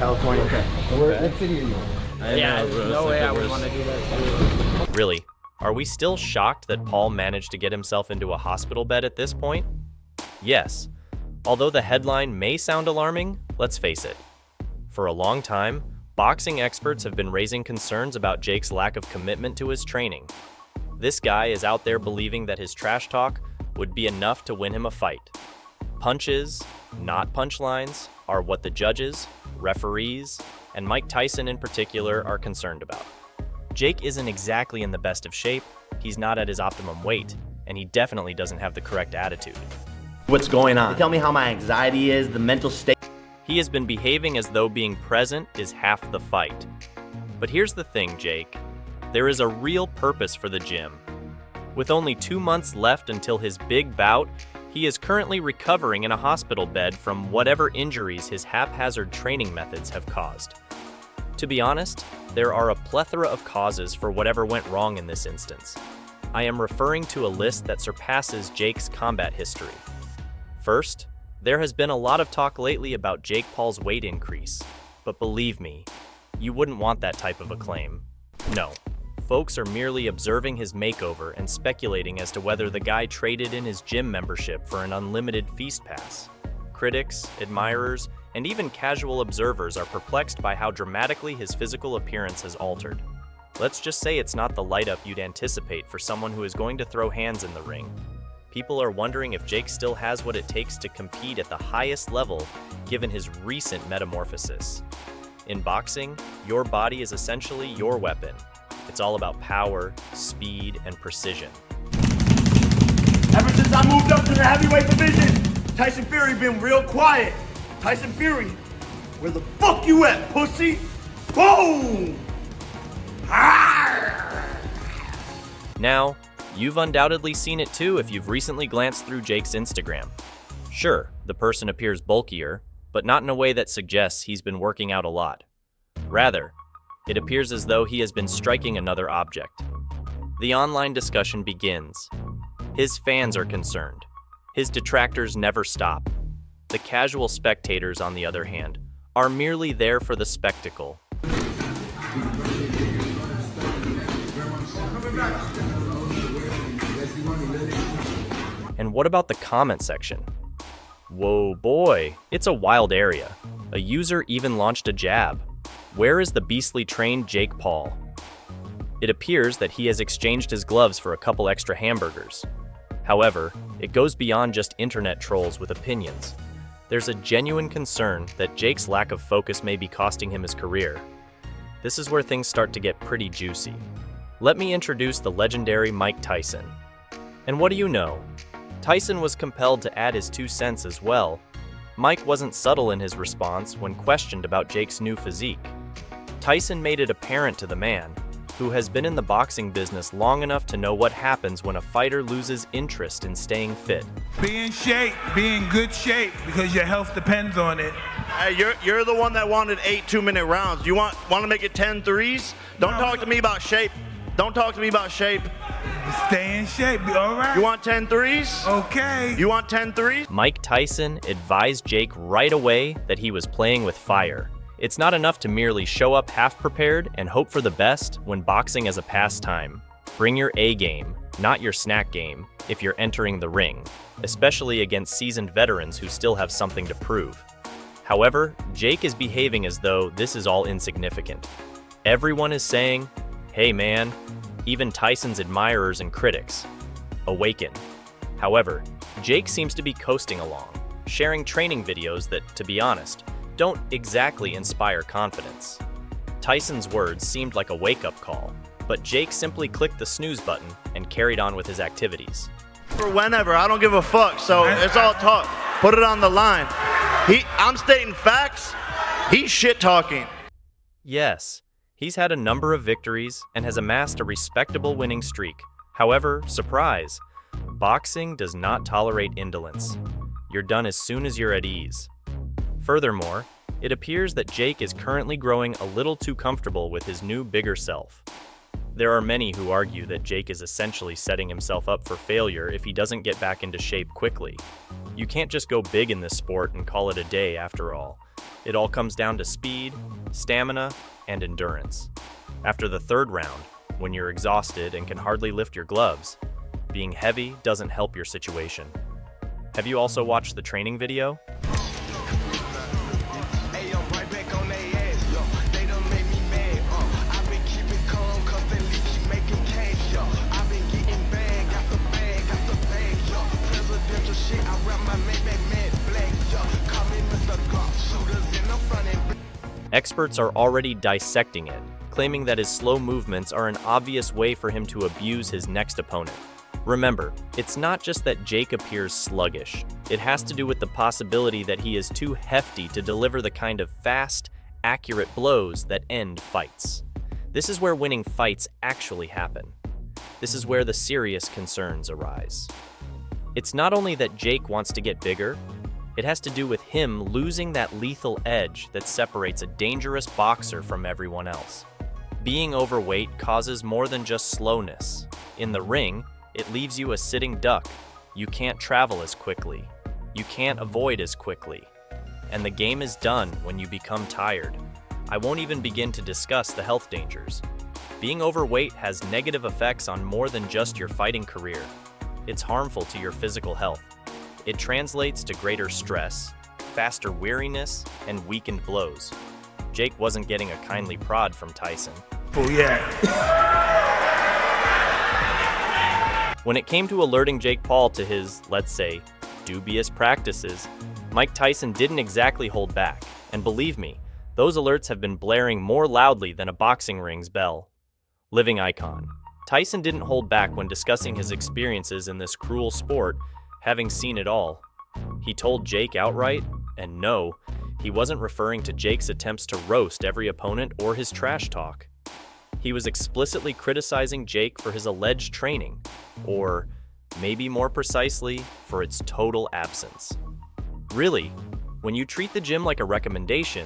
California. Okay. What city are you in? Yeah, there's no way I would want to do that too. Really? Are we still shocked that Paul managed to get himself into a hospital bed at this point? Yes. Although the headline may sound alarming, let's face it. For a long time, boxing experts have been raising concerns about Jake's lack of commitment to his training. This guy is out there believing that his trash talk would be enough to win him a fight. Punches, not punchlines, are what the judges, referees, and Mike Tyson in particular are concerned about. Jake isn't exactly in the best of shape, he's not at his optimum weight, and he definitely doesn't have the correct attitude. What's going on? Tell me how my anxiety is, the mental state. He has been behaving as though being present is half the fight. But here's the thing, Jake. There is a real purpose for the gym. With only 2 months left until his big bout, he is currently recovering in a hospital bed from whatever injuries his haphazard training methods have caused. To be honest, there are a plethora of causes for whatever went wrong in this instance. I am referring to a list that surpasses Jake's combat history. First, there has been a lot of talk lately about Jake Paul's weight increase, but believe me, you wouldn't want that type of a claim. No, folks are merely observing his makeover and speculating as to whether the guy traded in his gym membership for an unlimited feast pass. Critics, admirers, and even casual observers are perplexed by how dramatically his physical appearance has altered. Let's just say it's not the light-up you'd anticipate for someone who is going to throw hands in the ring. People are wondering if Jake still has what it takes to compete at the highest level given his recent metamorphosis. In boxing, your body is essentially your weapon. It's all about power, speed, and precision. Ever since I moved up to the heavyweight division, Tyson Fury been real quiet. Tyson Fury, where the fuck you at, pussy? Boom! Now, you've undoubtedly seen it too if you've recently glanced through Jake's Instagram. Sure, the person appears bulkier, but not in a way that suggests he's been working out a lot. Rather, it appears as though he has been striking another object. The online discussion begins. His fans are concerned. His detractors never stop. The casual spectators, on the other hand, are merely there for the spectacle. And what about the comment section? Whoa boy, it's a wild area. A user even launched a jab. Where is the beastly trained Jake Paul? It appears that he has exchanged his gloves for a couple extra hamburgers. However, it goes beyond just internet trolls with opinions. There's a genuine concern that Jake's lack of focus may be costing him his career. This is where things start to get pretty juicy. Let me introduce the legendary Mike Tyson. And what do you know? Tyson was compelled to add his 2 cents as well. Mike wasn't subtle in his response when questioned about Jake's new physique. Tyson made it apparent to the man, who has been in the boxing business long enough to know what happens when a fighter loses interest in staying fit. Be in shape, be in good shape, because your health depends on it. Hey, you're the one that wanted 8 2-minute rounds. You want to make it 10 threes? Don't talk to me about shape. Don't talk to me about shape. Stay in shape, be all right. You want 10 threes? Okay. You want 10 threes? Mike Tyson advised Jake right away that he was playing with fire. It's not enough to merely show up half prepared and hope for the best when boxing as a pastime. Bring your A game, not your snack game, if you're entering the ring, especially against seasoned veterans who still have something to prove. However, Jake is behaving as though this is all insignificant. Everyone is saying, "Hey man," even Tyson's admirers and critics. Awaken. However, Jake seems to be coasting along, sharing training videos that, to be honest, don't exactly inspire confidence. Tyson's words seemed like a wake-up call, but Jake simply clicked the snooze button and carried on with his activities. For whenever, I don't give a fuck, so it's all talk. Put it on the line. I'm stating facts, he's shit talking. Yes, he's had a number of victories and has amassed a respectable winning streak. However, surprise, boxing does not tolerate indolence. You're done as soon as you're at ease. Furthermore, it appears that Jake is currently growing a little too comfortable with his new, bigger self. There are many who argue that Jake is essentially setting himself up for failure if he doesn't get back into shape quickly. You can't just go big in this sport and call it a day after all. It all comes down to speed, stamina, and endurance. After the third round, when you're exhausted and can hardly lift your gloves, being heavy doesn't help your situation. Have you also watched the training video? Experts are already dissecting it, claiming that his slow movements are an obvious way for him to abuse his next opponent. Remember, it's not just that Jake appears sluggish. It has to do with the possibility that he is too hefty to deliver the kind of fast, accurate blows that end fights. This is where winning fights actually happen. This is where the serious concerns arise. It's not only that Jake wants to get bigger, it has to do with him losing that lethal edge that separates a dangerous boxer from everyone else. Being overweight causes more than just slowness. In the ring, it leaves you a sitting duck. You can't travel as quickly. You can't avoid as quickly. And the game is done when you become tired. I won't even begin to discuss the health dangers. Being overweight has negative effects on more than just your fighting career. It's harmful to your physical health. It translates to greater stress, faster weariness, and weakened blows. Jake wasn't getting a kindly prod from Tyson. Oh, yeah. When it came to alerting Jake Paul to his, let's say, dubious practices, Mike Tyson didn't exactly hold back. And believe me, those alerts have been blaring more loudly than a boxing ring's bell. Living icon. Tyson didn't hold back when discussing his experiences in this cruel sport, having seen it all. He told Jake outright, and no, he wasn't referring to Jake's attempts to roast every opponent or his trash talk. He was explicitly criticizing Jake for his alleged training, or maybe more precisely, for its total absence. Really, when you treat the gym like a recommendation,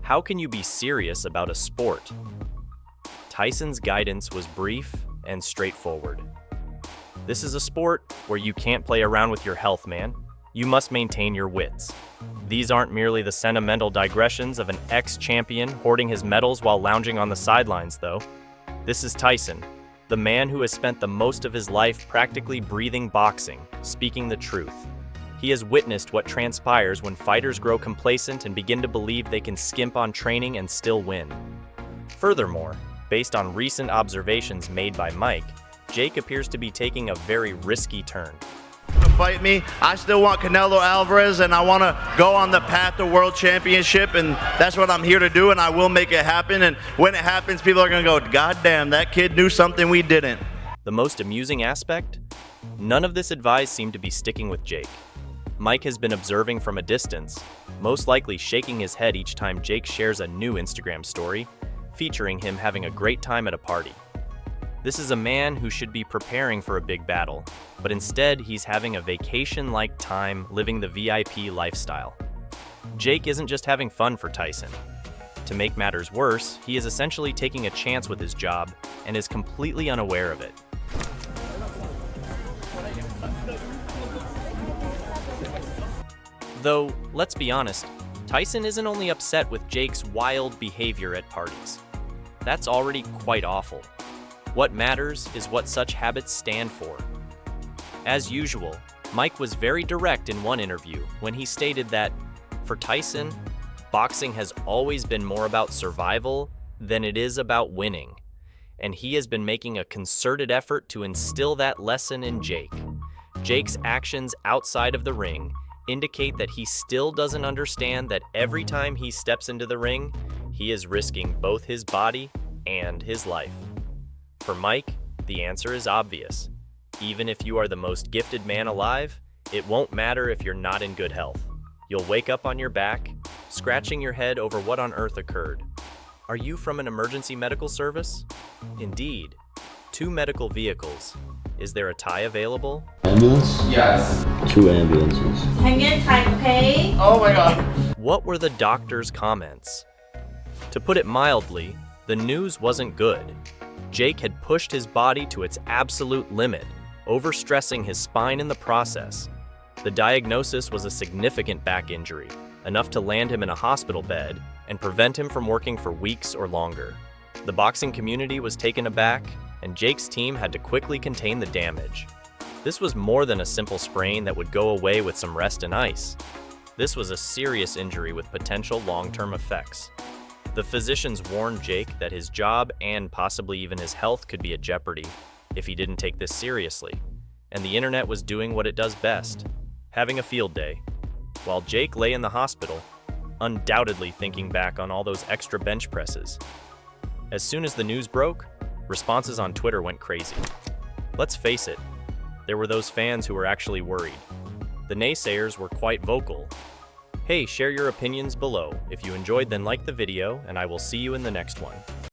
how can you be serious about a sport? Tyson's guidance was brief and straightforward. This is a sport where you can't play around with your health, man. You must maintain your wits. These aren't merely the sentimental digressions of an ex-champion hoarding his medals while lounging on the sidelines, though. This is Tyson, the man who has spent the most of his life practically breathing boxing, speaking the truth. He has witnessed what transpires when fighters grow complacent and begin to believe they can skimp on training and still win. Furthermore, based on recent observations made by Mike, Jake appears to be taking a very risky turn. To fight me, I still want Canelo Alvarez, and I want to go on the path to world championship, and that's what I'm here to do, and I will make it happen. And when it happens, people are going to go, God damn, that kid knew something we didn't. The most amusing aspect? None of this advice seemed to be sticking with Jake. Mike has been observing from a distance, most likely shaking his head each time Jake shares a new Instagram story, featuring him having a great time at a party. This is a man who should be preparing for a big battle, but instead he's having a vacation-like time living the VIP lifestyle. Jake isn't just having fun for Tyson. To make matters worse, he is essentially taking a chance with his job and is completely unaware of it. Though, let's be honest, Tyson isn't only upset with Jake's wild behavior at parties. That's already quite awful. What matters is what such habits stand for. As usual, Mike was very direct in one interview when he stated that, for Tyson, boxing has always been more about survival than it is about winning, and he has been making a concerted effort to instill that lesson in Jake. Jake's actions outside of the ring indicate that he still doesn't understand that every time he steps into the ring, he is risking both his body and his life. For Mike, the answer is obvious. Even if you are the most gifted man alive, it won't matter if you're not in good health. You'll wake up on your back, scratching your head over what on earth occurred. Are you from an emergency medical service? Indeed. 2 medical vehicles. Is there a tie available? Ambulance? Yes. 2 ambulances. Hang in tight, okay? Oh my God. What were the doctor's comments? To put it mildly, the news wasn't good. Jake had pushed his body to its absolute limit, overstressing his spine in the process. The diagnosis was a significant back injury, enough to land him in a hospital bed and prevent him from working for weeks or longer. The boxing community was taken aback, and Jake's team had to quickly contain the damage. This was more than a simple sprain that would go away with some rest and ice. This was a serious injury with potential long-term effects. The physicians warned Jake that his job and possibly even his health could be at jeopardy if he didn't take this seriously, and the internet was doing what it does best, having a field day. While Jake lay in the hospital, undoubtedly thinking back on all those extra bench presses. As soon as the news broke, responses on Twitter went crazy. Let's face it, there were those fans who were actually worried. The naysayers were quite vocal. Hey, share your opinions below. If you enjoyed, then like the video, and I will see you in the next one.